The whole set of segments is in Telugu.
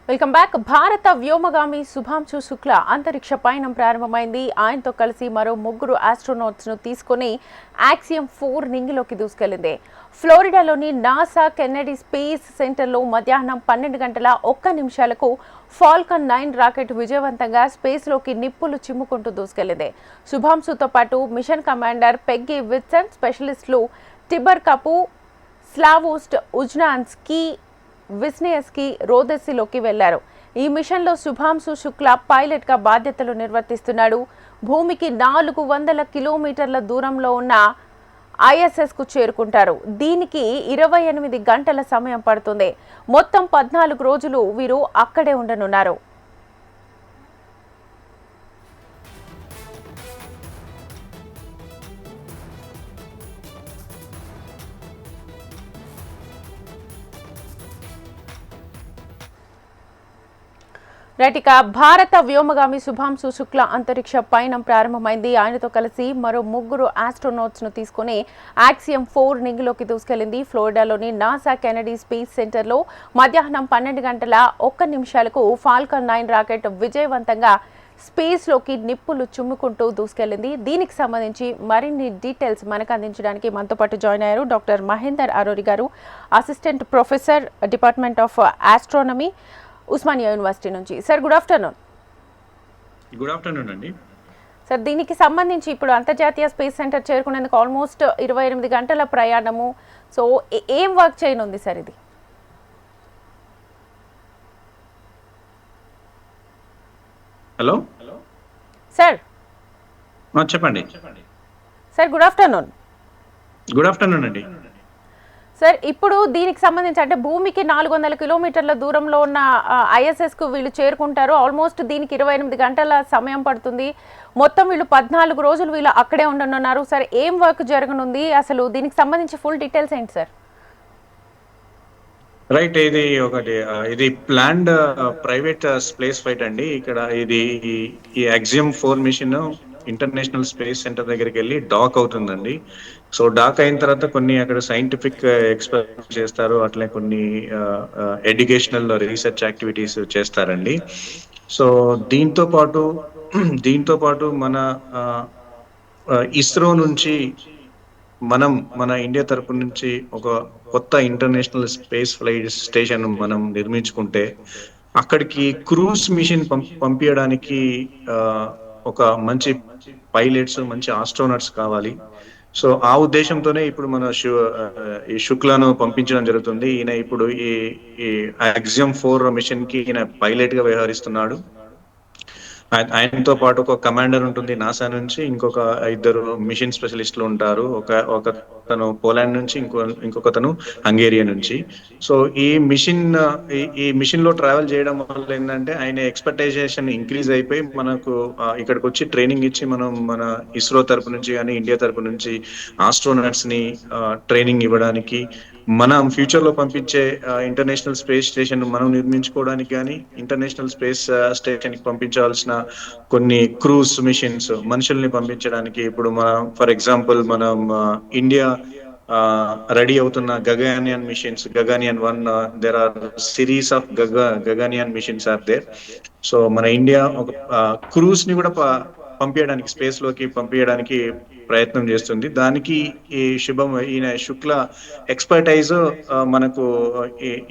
Welcome back. భారత వ్యోమగామి శుభాంశు శుక్ల అంతరిక్ష పయనం ప్రారంభమైంది. ఆయనతో కలిసి మరో ముగ్గురు ఆస్ట్రోనాట్స్ ను తీసుకుని యాక్సియం 4 నింగిలోకి దూసుకెళ్లింది. ఫ్లోరిడాలోని నాసా కెన్నెడీ స్పేస్ సెంటర్లో మధ్యాహ్నం 12:01 ఫాల్కన్ 9 రాకెట్ విజయవంతంగా స్పేస్లోకి నిప్పులు చిమ్ముకుంటూ దూసుకెళ్లింది. శుభాంశుతో పాటు machine commander Peggy Whitson, స్పెషలిస్టులు టిబర్ కపు, Slawosz Uznanski, విస్నియస్కీ రోదెస్సిలోకి వెళ్లారు. ఈ మిషన్లో శుభాంశు శుక్ల పైలట్గా బాధ్యతలు నిర్వర్తిస్తున్నాడు. భూమికి 400 కిలోమీటర్ల దూరంలో ఉన్న ఐఎస్ఎస్కు చేరుకుంటారు. దీనికి 28 గంటల సమయం పడుతుంది. మొత్తం 14 రోజులు వీరు అక్కడే ఉండనున్నారు. రైటిక భారత వ్యోమగామి శుభాంశు శుక్ల అంతరిక్ష పయనం ప్రారంభమైంది. ఆయనతో కలిసి మరో ముగ్గురు ఆస్ట్రోనాట్స్ ను తీసుకుని యాక్సియం 4 నింగిలోకి దూసుకెళ్లింది. ఫ్లోరిడాలోని నాసా కెనడీ స్పేస్ సెంటర్లో మధ్యాహ్నం 12:01 ఫాల్కన్ 9 రాకెట్ విజయవంతంగా స్పేస్లోకి నిప్పులు చుమ్ముకుంటూ దూసుకెళ్లింది. దీనికి సంబంధించి మరిన్ని డీటెయిల్స్ మనకు అందించడానికి మనతో పాటు జాయిన్ అయ్యారు డాక్టర్ మహేందర్ అరోరి గారు, assistant professor, department of astronomy, Osmania university నుంచి. Sir, good afternoon. Good afternoon అండి. సార్, దీనికి సంబంధించి ఇప్పుడు అంతర్జాతీయ స్పేస్ సెంటర్ చేరుకునేందుకు ఆల్మోస్ట్ 28 గంటల ప్రయాణము. సో ఏం వర్క్ చేయనుంది సార్ ఇది? Hello sir. చెప్పండి sir, good afternoon. Good afternoon అండి. సార్, ఇప్పుడు దీనికి సంబంధించి అంటే భూమికి 400 కిలోమీటర్ల దూరంలో ఉన్న ఐఎస్ఎస్కు వీళ్ళు చేరుకుంటారు. ఆల్మోస్ట్ దీనికి 28 గంటల సమయం పడుతుంది. మొత్తం వీళ్ళు 14 రోజులు వీళ్ళు అక్కడే ఉండనున్నారు. సార్, ఏం వర్క్ జరగనుంది, అసలు దీనికి సంబంధించి ఫుల్ డీటెయిల్స్ ఏంటి సార్? రైట్, ఇది ప్లాన్డ్ ప్రైవేట్ స్పేస్ ఫ్లైట్ అండి. ఇక్కడ ఇది ఈ Axiom 4 mission international space centre దగ్గరికి వెళ్ళి డాక్ అవుతుందండి. సో డాక్ అయిన తర్వాత కొన్ని అక్కడ సైంటిఫిక్ ఎక్స్పెరిమెంట్స్ చేస్తారు, అట్లే కొన్ని ఎడ్యుకేషనల్ రీసెర్చ్ యాక్టివిటీస్ చేస్తారండి. సో దీంతో పాటు మన ఇస్రో నుంచి మన ఇండియా తరపు నుంచి ఒక కొత్త ఇంటర్నేషనల్ స్పేస్ ఫ్లైట్ స్టేషన్ మనం నిర్మించుకుంటే అక్కడికి క్రూజ్ మిషన్ పంపించడానికి ఒక మంచి పైలట్స్, మంచి ఆస్ట్రోనట్స్ కావాలి. సో ఆ ఉద్దేశంతోనే ఇప్పుడు మన ఈ శుక్లను పంపించడం జరుగుతుంది. ఈయన ఇప్పుడు ఈ యాక్సియం 4 మిషన్ కి ఈయన పైలట్ గా వ్యవహరిస్తున్నాడు. ఆయనతో పాటు ఒక కమాండర్ ఉంటుంది నాసా నుంచి, ఇంకొక 2 మిషన్ స్పెషలిస్టులు ఉంటారు. ఒక తను పోలాండ్ నుంచి, ఇంకొకతను హంగేరియా నుంచి. సో ఈ మిషన్ లో ట్రావెల్ చేయడం వల్ల ఏంటంటే ఆయన ఎక్స్పెక్టేషన్ ఇంక్రీజ్ అయిపోయి మనకు ఇక్కడికి వచ్చి ట్రైనింగ్ ఇచ్చి మన ఇస్రో తరపు నుంచి కానీ ఇండియా తరపు నుంచి ఆస్ట్రోనట్స్ ని ట్రైనింగ్ ఇవ్వడానికి, మనం ఫ్యూచర్ లో పంపించే ఇంటర్నేషనల్ స్పేస్ స్టేషన్ మనం నిర్మించుకోవడానికి కానీ, ఇంటర్నేషనల్ స్పేస్ స్టేషన్ కి పంపించాల్సిన కొన్ని క్రూజ్ మిషన్స్ మనుషుల్ని పంపించడానికి, ఇప్పుడు ఫర్ ఎగ్జాంపుల్ మనం ఇండియా రెడీ అవుతున్న Gaganyaan missions, Gaganyaan 1, there are series of Gaganyaan missions are there. So మన ఇండియా ఒక క్రూజ్ ని కూడా పంపించడానికి, స్పేస్ లోకి పంపించడానికి ప్రయత్నం చేస్తుంది. దానికి ఈయన శుక్ల ఎక్స్పర్టైజ్ మనకు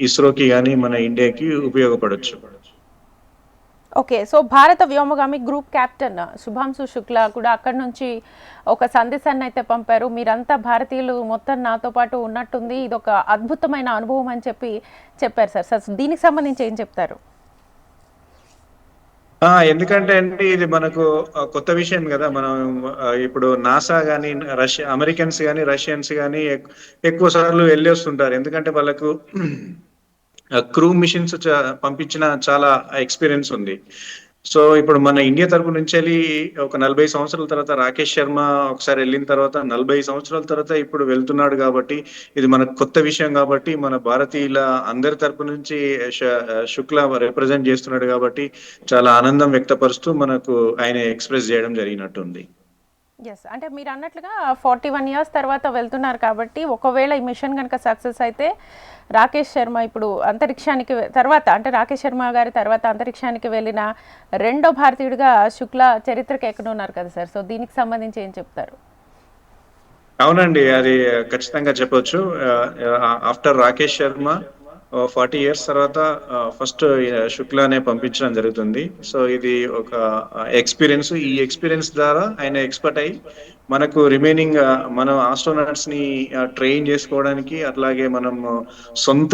ఇస్రోకి కానీ మన ఇండియాకి ఉపయోగపడవచ్చు. ఓకే, సో భారత వ్యోమగామి గ్రూప్ కెప్టెన్ శుభాంశు శుక్ల కూడా అక్కడి నుంచి ఒక సందేశాన్ని అయితే పంపారు. మీరంతా భారతీయులు మొత్తం నాతో పాటు ఉన్నట్టుంది, ఇది ఒక అద్భుతమైన అనుభవం అని చెప్పారు సార్. సార్, దీనికి సంబంధించి ఏం చెప్తారు? ఎందుకంటే అండి ఇది మనకు కొత్త విషయం కదా. మనం ఇప్పుడు నాసా కానీ అమెరికన్స్ కానీ రష్యన్స్ కానీ ఎక్కువ సార్లు వెళ్ళి వస్తుంటారు. ఎందుకంటే వాళ్ళకు క్రూ మిషన్స్ పంపించిన చాలా ఎక్స్పీరియన్స్ ఉంది. సో ఇప్పుడు మన ఇండియా తరపు నుంచి వెళ్ళి ఒక 40 సంవత్సరాల తర్వాత రాకేష్ శర్మ ఒకసారి వెళ్ళిన తర్వాత 40 సంవత్సరాల తర్వాత ఇప్పుడు వెళ్తున్నాడు. కాబట్టి ఇది మనకు కొత్త విషయం. కాబట్టి మన భారతీయుల అందరి తరపు నుంచి శుక్ల రిప్రజెంట్ చేస్తున్నాడు. కాబట్టి చాలా ఆనందం వ్యక్తపరుస్తూ మనకు ఆయన ఎక్స్ప్రెస్ చేయడం జరిగినట్టుంది. ఎస్, అంటే మీరు అన్నట్లుగా 41 ఇయర్స్ తర్వాత వెళ్తున్నారు కాబట్టి ఒకవేళ ఈ మిషన్ కనుక సక్సెస్ అయితే రాకేష్ శర్మ ఇప్పుడు అంతరిక్షానికి తర్వాత, అంటే రాకేష్ శర్మ గారి తర్వాత అంతరిక్షానికి వెళ్ళిన రెండో భారతీయుడిగా శుక్లా చరిత్రకి ఎక్కడున్నారు కదా సార్. సో దీనికి సంబంధించి ఏం చెప్తారు? అవునండి, అది ఖచ్చితంగా చెప్పొచ్చు. ఆఫ్టర్ రాకేష్ శర్మ 40 ఇయర్స్ తర్వాత ఫస్ట్ శుక్లానే పంపించడం జరుగుతుంది. సో ఇది ఒక ఎక్స్పీరియన్స్. ఈ ఎక్స్పీరియన్స్ ద్వారా ఆయన ఎక్స్పర్ట్ అయ్యి మనకు రిమైనింగ్ మనం ఆస్ట్రోనాట్స్ ని ట్రైన్ చేసుకోవడానికి, అట్లాగే మనం సొంత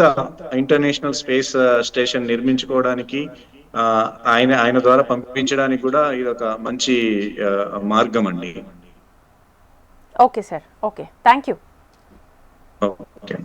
ఇంటర్నేషనల్ స్పేస్ స్టేషన్ నిర్మించుకోవడానికి ఆయన ఆయన ద్వారా పంపించడానికి కూడా ఇది ఒక మంచి మార్గం అండి. Okay sir, okay, thank you. Okay.